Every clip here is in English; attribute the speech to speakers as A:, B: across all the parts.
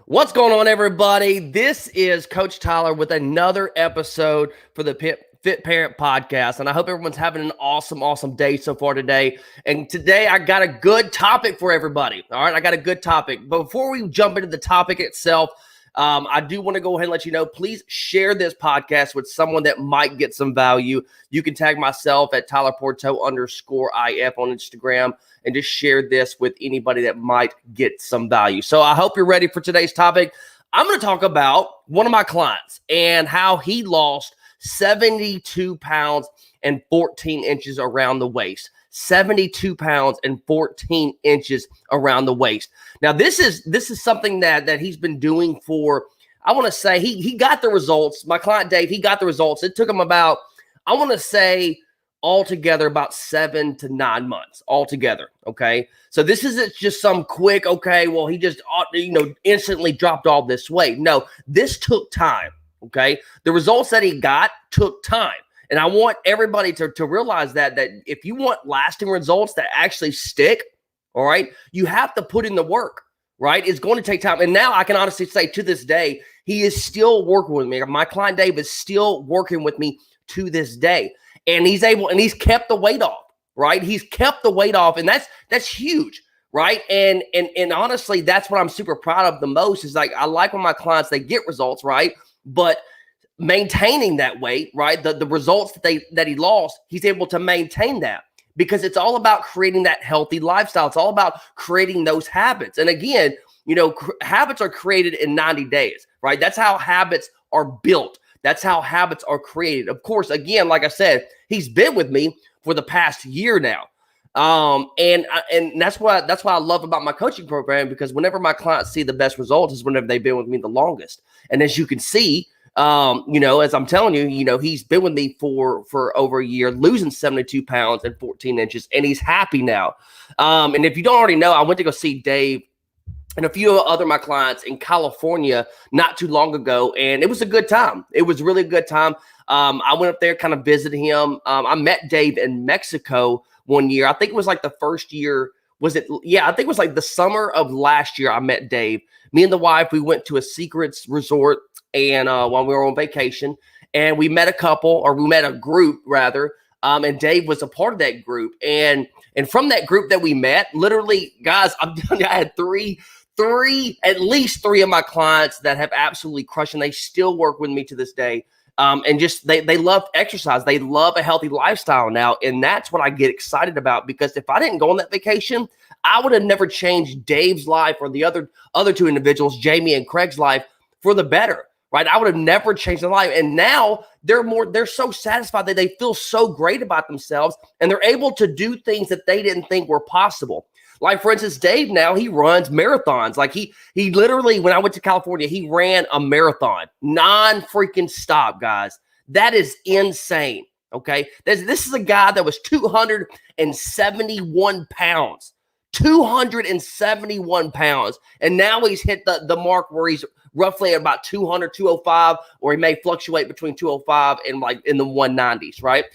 A: What's going on, everybody? This is Coach Tyler with another episode for the Fit Parent Podcast, and I hope everyone's having an awesome day so far today. And today I got a good topic for everybody. All right, I got a good topic. But before we jump into the topic itself, I do want to go ahead and let you know, please share this podcast with someone that might get some value. You can tag myself at TylerPorto_IF on Instagram and just share this with anybody that might get some value. So I hope you're ready for today's topic. I'm going to talk about one of my clients and how he lost 72 pounds and 14 inches around the waist. 72 pounds and 14 inches around the waist. Now, this is something that he's been doing for, I want to say, he got the results. My client, Dave, he got the results. It took him about, I want to say, altogether about 7 to 9 months altogether, okay? So this isn't just some quick, okay, well, he just, instantly dropped all this weight. No, this took time, okay? The results that he got took time. And I want everybody to realize that if you want lasting results that actually stick, all right, you have to put in the work, right? It's going to take time. And now I can honestly say to this day, he is still working with me. My client Dave is still working with me to this day. And he's kept the weight off, right? He's kept the weight off. And that's huge, right? And honestly, that's what I'm super proud of the most is I like when my clients, they get results, right? But maintaining that weight, right? The results that he lost, he's able to maintain that because it's all about creating that healthy lifestyle. It's all about creating those habits. And again, habits are created in 90 days, right? That's how habits are built. That's how habits are created. Of course, again, like I said, he's been with me for the past year now. And that's what I love about my coaching program, because whenever my clients see the best results is whenever they've been with me the longest. And as you can see, as I'm telling you, he's been with me for over a year, losing 72 pounds and 14 inches, and he's happy now. And if you don't already know, I went to go see Dave and a few other my clients in California not too long ago, and it was a good time. It was really a good time. I went up there, kind of visited him. I met Dave in Mexico one year. I think it was like the first year. Was it? Yeah, I think it was like the summer of last year I met Dave. Me and the wife, we went to a secrets resort and while we were on vacation, and we met a group rather. And Dave was a part of that group. And from that group that we met, literally, guys, I'm telling you, I had at least three of my clients that have absolutely crushed, and they still work with me to this day. And just they love exercise. They love a healthy lifestyle now. And that's what I get excited about, because if I didn't go on that vacation, I would have never changed Dave's life or the other two individuals, Jamie and Craig's life, for the better, right? I would have never changed their life. And now they're so satisfied that they feel so great about themselves, and they're able to do things that they didn't think were possible. Like, for instance, Dave now, he runs marathons. Like he literally, when I went to California, he ran a marathon, non-freaking stop, guys. That is insane, okay? This is a guy that was 271 pounds. 271 pounds. And now he's hit the mark where he's roughly at about 200, 205, or he may fluctuate between 205 and like in the 190s, right?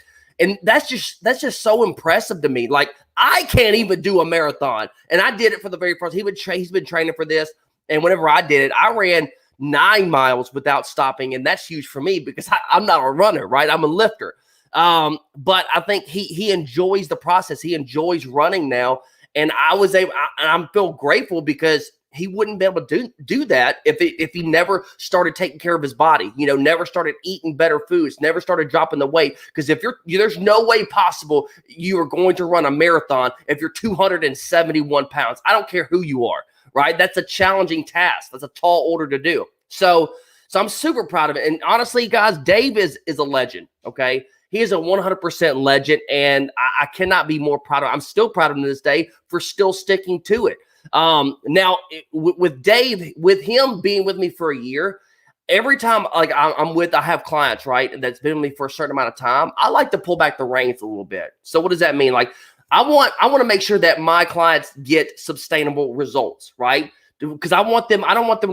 A: And that's just so impressive to me. Like, I can't even do a marathon. And I did it for the very first. He's been training for this. And whenever I did it, I ran 9 miles without stopping. And that's huge for me because I'm not a runner, right? I'm a lifter. But I think he enjoys the process. He enjoys running now. And I feel grateful because he wouldn't be able to do that if he never started taking care of his body, never started eating better foods, never started dropping the weight. Because there's no way possible you are going to run a marathon if you're 271 pounds. I don't care who you are, right? That's a challenging task. That's a tall order to do. So I'm super proud of it. And honestly, guys, Dave is a legend, okay? He is a 100% legend, and I cannot be more proud of him. I'm still proud of him to this day for still sticking to it. Now with Dave, with him being with me for a year, every time I have clients, right, that's been with me for a certain amount of time, I like to pull back the reins a little bit. So what does that mean? Like, I want to make sure that my clients get sustainable results, right? Because I don't want them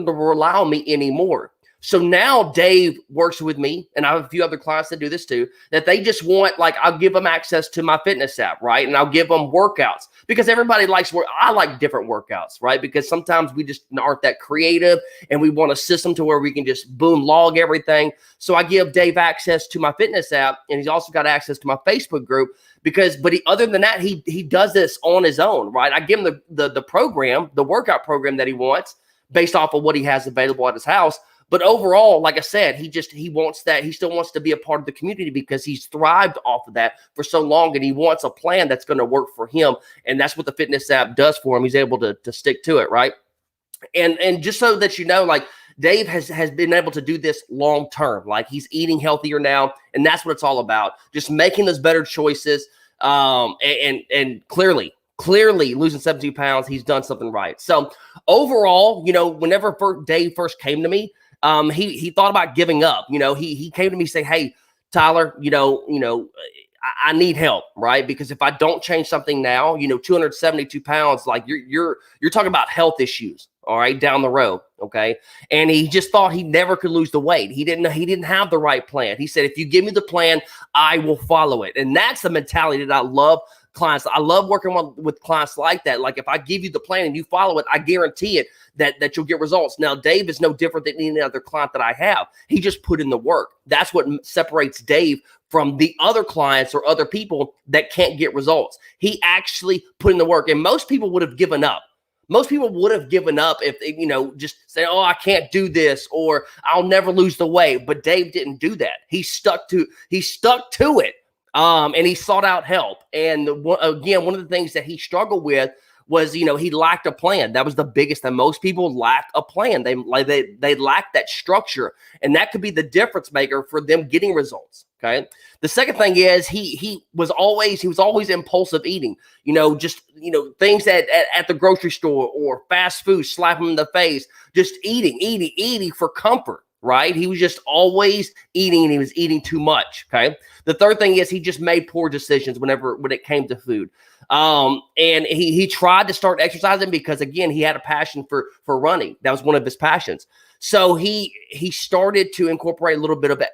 A: to rely on me anymore. So now Dave works with me, and I have a few other clients that do this too, that they just want, like, I'll give them access to my fitness app, right? And I'll give them workouts because everybody likes work. I like different workouts, right? Because sometimes we just aren't that creative and we want a system to where we can just boom log everything. So I give Dave access to my fitness app, and he's also got access to my Facebook group other than that, he does this on his own, right? I give him the program, the workout program that he wants based off of what he has available at his house. But overall, like I said, he wants that. He still wants to be a part of the community because he's thrived off of that for so long, and he wants a plan that's going to work for him. And that's what the fitness app does for him. He's able to stick to it, right? And just so that you know, like, Dave has been able to do this long term. Like, he's eating healthier now, and that's what it's all about. Just making those better choices. And clearly losing 72 pounds, he's done something right. So overall, whenever Dave first came to me, he thought about giving up. He came to me saying, "Hey, Tyler, I need help, right? Because if I don't change something now, 272 pounds, like you're talking about health issues, all right, down the road, okay?" And he just thought he never could lose the weight. He didn't have the right plan. He said, "If you give me the plan, I will follow it." And that's the mentality that I love clients. I love working with clients like that. Like, if I give you the plan and you follow it, I guarantee it that you'll get results. Now, Dave is no different than any other client that I have. He just put in the work. That's what separates Dave from the other clients or other people that can't get results. He actually put in the work, and most people would have given up. Most people would have given up if they, just say, "Oh, I can't do this," or "I'll never lose the weight." But Dave didn't do that. He stuck to it. And he sought out help. And again, one of the things that he struggled with was, he lacked a plan. That was the biggest thing. Most people lack a plan. They lack that structure, and that could be the difference maker for them getting results. Okay. The second thing is he was always impulsive eating. Things that at the grocery store or fast food, slap him in the face, just eating for comfort. Right? He was just always eating, and he was eating too much. Okay. The third thing is he just made poor decisions when it came to food. And he tried to start exercising because, again, he had a passion for running. That was one of his passions. So he started to incorporate a little bit of it.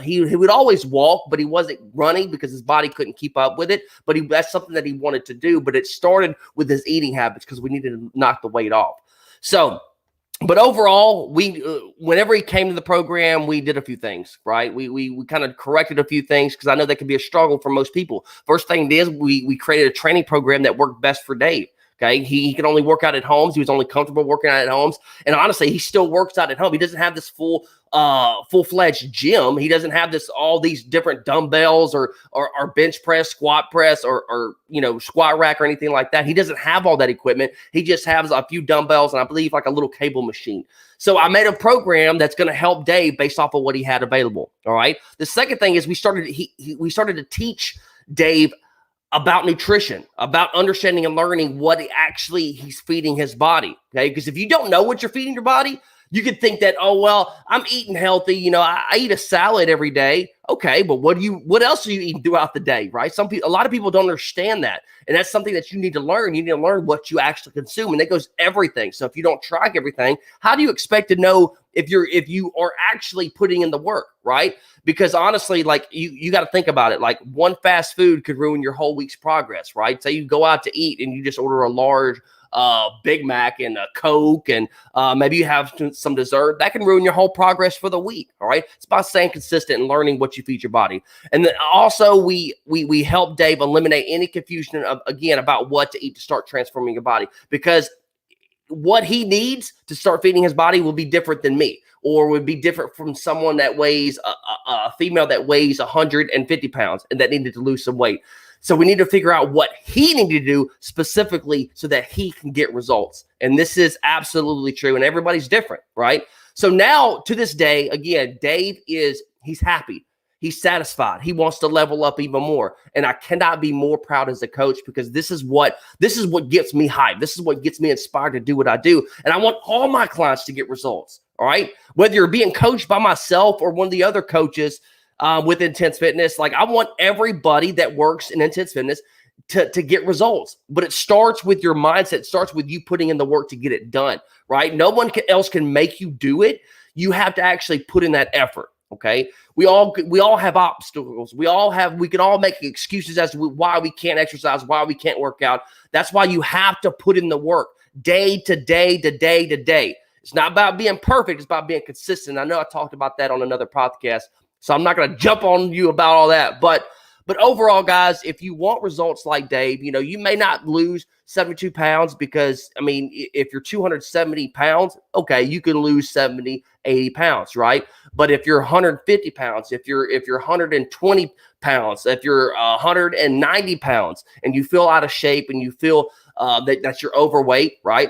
A: He would always walk, but he wasn't running because his body couldn't keep up with it. But that's something that he wanted to do. But it started with his eating habits because we needed to knock the weight off. So, but overall, whenever he came to the program, we did a few things, right? We kind of corrected a few things because I know that can be a struggle for most people. First thing is we created a training program that worked best for Dave. Okay, he can only work out at homes. He was only comfortable working out at homes, and honestly, he still works out at home. He doesn't have this full-fledged gym. He doesn't have all these different dumbbells or bench press, squat press, or squat rack or anything like that. He doesn't have all that equipment. He just has a few dumbbells and I believe like a little cable machine. So I made a program that's going to help Dave based off of what he had available. All right. The second thing is we started to teach Dave about nutrition, about understanding and learning what he's feeding his body. Okay. Because if you don't know what you're feeding your body, you could think that, "Oh, well, I'm eating healthy. I eat a salad every day." Okay, but what else are you eating throughout the day, right? A lot of people don't understand that. And that's something that you need to learn. You need to learn what you actually consume. And that goes everything. So if you don't track everything, how do you expect to know if you are actually putting in the work, right? Because honestly, like you got to think about it. Like, one fast food could ruin your whole week's progress, right? Say you go out to eat and you just order a large Big Mac and a Coke, and maybe you have some dessert. That can ruin your whole progress for the week. All right. It's about staying consistent and learning what you feed your body. And then also we help Dave eliminate any confusion about what to eat to start transforming your body, because what he needs to start feeding his body will be different than me, or would be different from someone that weighs a female that weighs 150 pounds and that needed to lose some weight. So we need to figure out what he needed to do specifically so that he can get results. And this is absolutely true. And everybody's different, right? So now to this day, again, Dave he's happy. He's satisfied. He wants to level up even more. And I cannot be more proud as a coach, because this is what gets me hyped. This is what gets me inspired to do what I do. And I want all my clients to get results. All right. Whether you're being coached by myself or one of the other coaches with Intense Fitness, like, I want everybody that works in Intense Fitness to get results. But it starts with your mindset. It starts with you putting in the work to get it done. Right. No one else can make you do it. you have to actually put in that effort. Okay. We all have obstacles. We can all make excuses as to why we can't exercise, why we can't work out. That's why you have to put in the work day to day to day to day. It's not about being perfect. It's about being consistent. I know I talked about that on another podcast, so I'm not going to jump on you about all that. But overall, guys, if you want results like Dave, you may not lose 72 pounds because, I mean, if you're 270 pounds, okay, you can lose 70, 80 pounds, right? But if you're 150 pounds, if you're 120 pounds, if you're 190 pounds and you feel out of shape and you feel that you're overweight, right?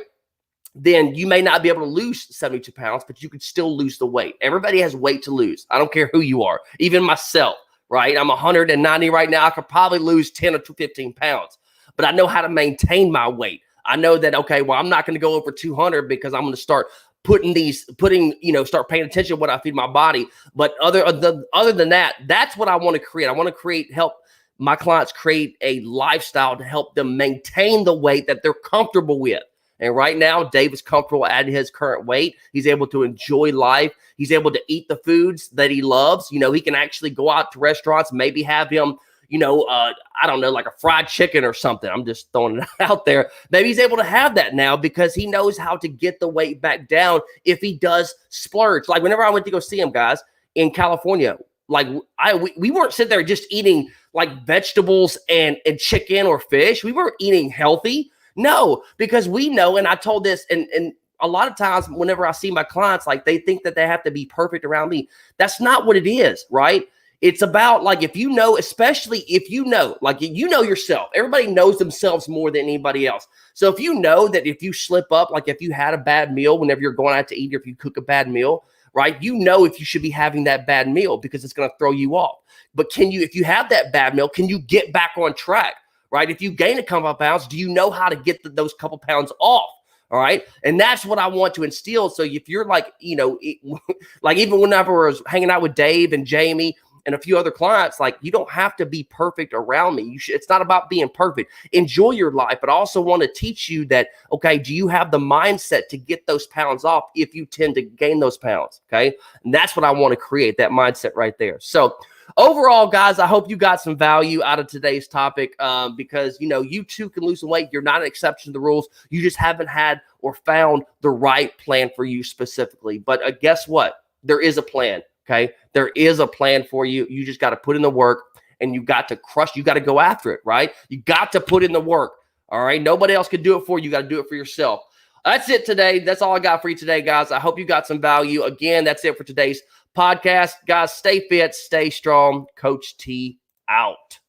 A: Then you may not be able to lose 72 pounds, but you could still lose the weight. Everybody has weight to lose. I don't care who you are, even myself. Right? I'm 190 right now. I could probably lose 10 or 15 pounds, but I know how to maintain my weight. I know that, okay, well, I'm not going to go over 200 because I'm going to start start paying attention to what I feed my body. But other than that, that's what I want to create. I want to help my clients create a lifestyle to help them maintain the weight that they're comfortable with. And right now, Dave is comfortable at his current weight. He's able to enjoy life. He's able to eat the foods that he loves. He can actually go out to restaurants, maybe have him, I don't know, like a fried chicken or something. I'm just throwing it out there. Maybe he's able to have that now because he knows how to get the weight back down if he does splurge. Like whenever I went to go see him, guys, in California, like we weren't sitting there just eating like vegetables and chicken or fish. We weren't eating healthy. No, because we know, and I told this, and a lot of times whenever I see my clients, like they think that they have to be perfect around me. That's not what it is, right? It's about like, especially if yourself, everybody knows themselves more than anybody else. So if you know that if you slip up, like if you had a bad meal, whenever you're going out to eat, or if you cook a bad meal, right? If you should be having that bad meal because it's going to throw you off. But if you have that bad meal, can you get back on track? Right? If you gain a couple of pounds, do you know how to get those couple pounds off? All right. And that's what I want to instill. So if you're like, like even whenever I was hanging out with Dave and Jamie and a few other clients, like you don't have to be perfect around me. It's not about being perfect. Enjoy your life, but I also want to teach you that, okay, do you have the mindset to get those pounds off if you tend to gain those pounds? Okay. And that's what I want to create, that mindset right there. So overall, guys, I hope you got some value out of today's topic because, you too can lose some weight. You're not an exception to the rules. You just haven't had or found the right plan for you specifically. But guess what? There is a plan, okay? There is a plan for you. You just got to put in the work and you got to crush. You got to go after it, right? You got to put in the work, all right? Nobody else can do it for you. You got to do it for yourself. That's it today. That's all I got for you today, guys. I hope you got some value. Again, that's it for today's podcast. Guys, stay fit, stay strong. Coach T out.